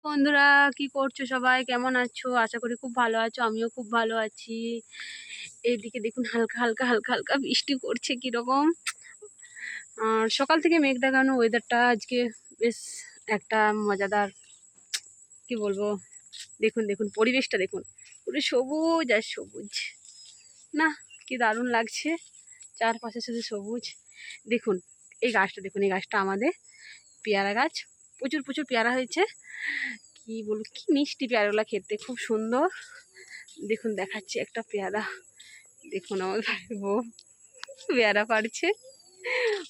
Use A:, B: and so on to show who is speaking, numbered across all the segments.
A: বন্ধুরা, কি করছো? সবাই কেমন আছো? আশা করি খুব ভালো আছো। আমিও খুব ভালো আছি। এইদিকে দেখুন হালকা হালকা হালকা হালকা বৃষ্টি পড়ছে কিরকম। আর সকাল থেকে মেঘ দেখানো ওয়েদারটা আজকে বেশ একটা মজাদার, কি বলবো। দেখুন দেখুন পরিবেশটা দেখুন, পুরো সবুজ আর সবুজ। না, কি দারুণ লাগছে, চারপাশে শুধু সবুজ। দেখুন এই গাছটা, দেখুন এই গাছটা আমাদের পেয়ারা গাছ। প্রচুর প্রচুর পেয়ারা হয়েছে। কি বলবো, কি মিষ্টি পেয়ারাগুলো খেতে, খুব সুন্দর। দেখুন দেখাচ্ছি একটা পেয়ারা। দেখুন আমার ভাই বউ পেয়ারা পাড়ছে,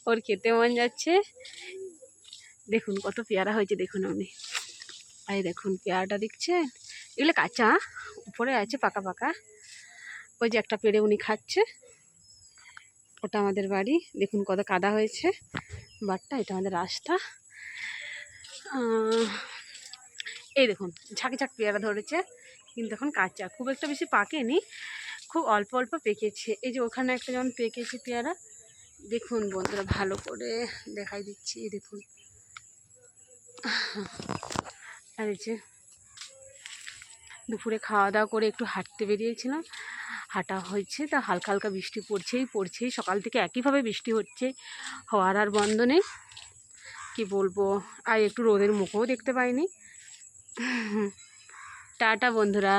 A: ওর খেতে মন যাচ্ছে। দেখুন কত পেয়ারা হয়েছে, দেখুন উনি। এই দেখুন পেয়ারাটা দেখছেন, এগুলো কাঁচা, উপরে আছে পাকা পাকা। ওই যে একটা পেড়ে উনি খাচ্ছে, ওটা আমাদের বাড়ি। দেখুন কত কাদা হয়েছে বাটটা, এটা আমাদের রাস্তা। এই দেখুন ঝাঁকে ঝাঁক পেয়ারা ধরেছে, কিন্তু এখন কাঁচা, খুব একটা বেশি পাকেনি, খুব অল্প অল্প পেকেছে। এই যে ওখানে একটা যেমন পেকেছে পেয়ারা, দেখুন বন্ধুরা ভালো করে দেখাই দিচ্ছি। দেখুন আর এই যে দুপুরে খাওয়া দাওয়া করে একটু হাঁটতে বেরিয়েছিলাম, হাঁটা হয়েছে, তা হালকা হালকা বৃষ্টি পড়ছেই সকাল থেকে একইভাবে বৃষ্টি হচ্ছে, হওয়ার আর বন্ধ নেই। কি বলবো, আর একটু রোদের মুখও দেখতে পাইনি। টাটা বন্ধুরা।